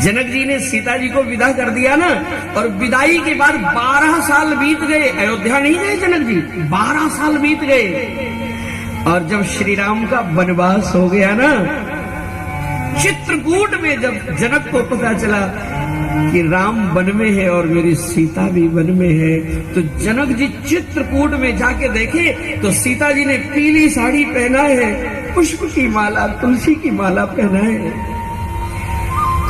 जनक जी ने सीता जी को विदा कर दिया ना, और विदाई के बाद 12 साल बीत गए। अयोध्या नहीं गए जनक जी, 12 साल बीत गए। और जब श्री राम का वनवास हो गया ना, चित्रकूट में जब जनक को पता चला कि राम वन में है और मेरी सीता भी वन में है, तो जनक जी चित्रकूट में जाके देखे तो सीता जी ने पीली साड़ी पहना है, पुष्प की माला, तुलसी की माला पहना है।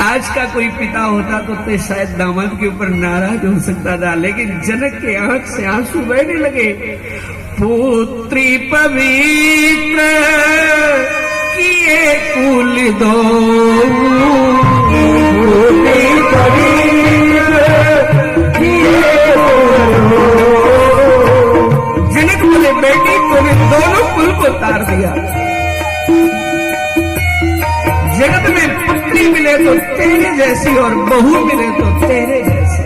आज का कोई पिता होता तो शायद दामाद के ऊपर नाराज हो सकता था, लेकिन जनक के आंख से आंसू बहने लगे। पुत्री पवित्र किए कुल दो, पुत्री पवित्र किए जनक बोले बेटी तूने दोनों कुल को तार दिया। जगत में पुत्री मिले तो तेरे जैसी और बहू मिले तो तेरे जैसी।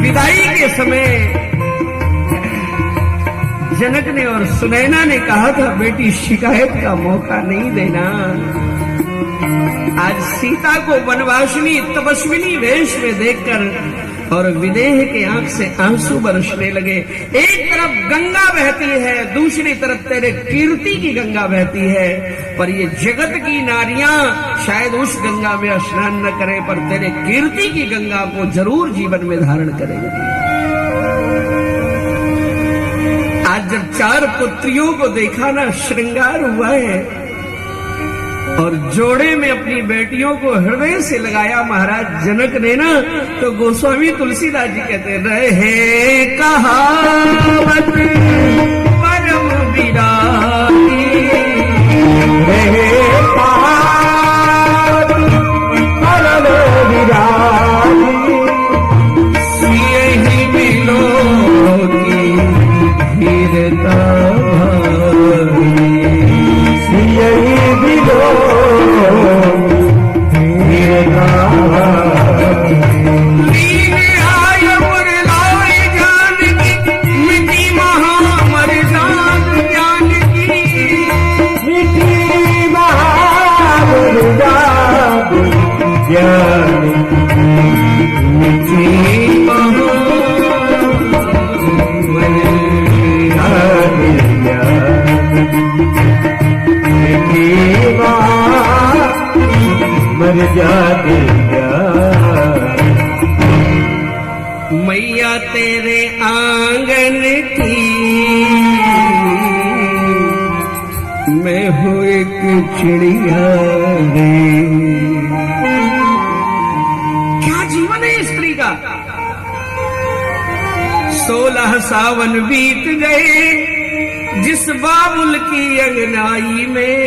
विदाई के समय जनक ने और सुनैना ने कहा था बेटी शिकायत का मौका नहीं देना। आज सीता को वनवासिनी तपस्विनी वेश में देखकर और विदेह के आंख से आंसू बरसने लगे। एक तरफ गंगा बहती है, दूसरी तरफ तेरे कीर्ति की गंगा बहती है, पर ये जगत की नारियां शायद उस गंगा में स्नान न करें, पर तेरे कीर्ति की गंगा को जरूर जीवन में धारण करेंगे। आज जब 4 पुत्रियों को देखा ना, श्रृंगार हुआ है और जोड़े में अपनी बेटियों को हृदय से लगाया महाराज जनक ने ना, तो गोस्वामी तुलसीदास जी कहते रहे कहावत परम विरागी, रहे कहावत परम विरागी, सिए ही मिलो की धीरता सिए ही मिलो मैया तेरे आंगन की मैं हूँ एक चिड़िया रे। क्या जीवन है स्त्री का। 16 सावन बीत गए, जिस बाबुल की अंगनाई में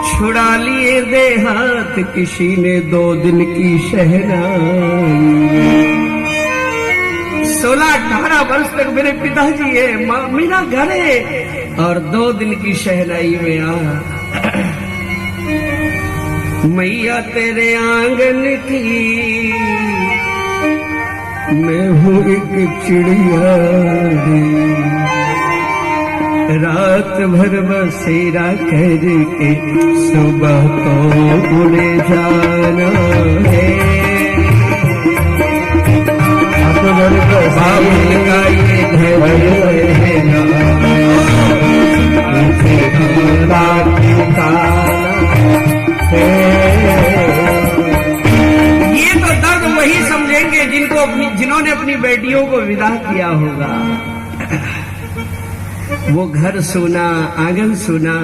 छुड़ा लिए दे हाथ किसी ने 2 दिन की शहनाई। 16-18 वर्ष तक मेरे पिताजी है, मेरा घर है, और 2 दिन की शहनाई में आ मैया तेरे आंगन की मैं हूँ एक चिड़िया रे। रात भर बसेरा करके सुबह को उड़े जाना है। बाबुल का ये घर है ना, ये तो दर्द वही समझेंगे जिन्होंने अपनी बेटियों को विदा किया होगा। वो घर सुना, आंगन सुना,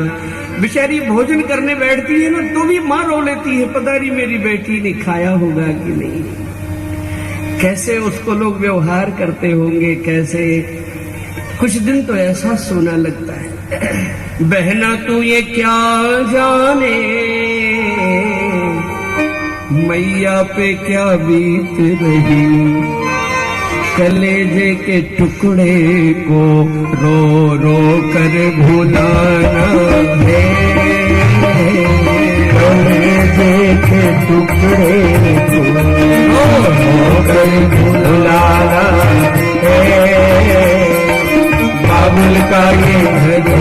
बेचारी भोजन करने बैठती है ना तो भी माँ रो लेती है, पता नहीं मेरी बेटी ने खाया होगा कि नहीं। कैसे उसको लोग व्यवहार करते होंगे, कैसे कुछ दिन तो ऐसा सोना लगता है। बहना तू ये क्या जाने मैया पे क्या बीत रही, कलेजे के टुकड़े को रो रो कर भुलाना है। कलेजे के टुकड़े को रो रो कर भुलाना है। बाबुल का ये घर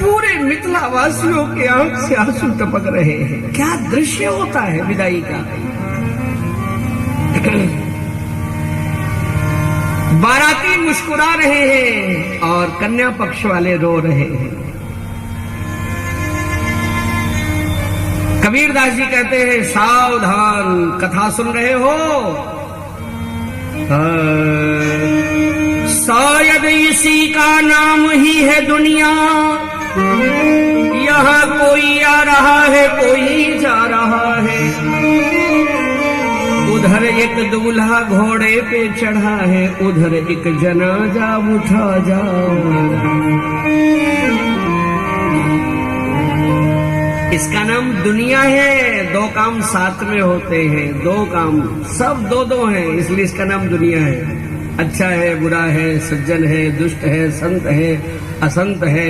पूरे मिथिला वासियों के आंख से आंसू टपक रहे हैं। क्या दृश्य होता है विदाई का। बाराती मुस्कुरा रहे हैं और कन्या पक्ष वाले रो रहे हैं। कबीरदास जी कहते हैं, सावधान, कथा सुन रहे हो, शायद इसी का नाम ही है दुनिया। यहाँ कोई आ रहा है, कोई जा रहा है। उधर एक दूल्हा घोड़े पे चढ़ा है, उधर एक जनाजा उठा जा। इसका नाम दुनिया है। दो काम साथ में होते हैं, दो काम सब दो दो हैं, इसलिए इसका नाम दुनिया है। अच्छा है, बुरा है, सज्जन है, दुष्ट है, संत है, असंत है।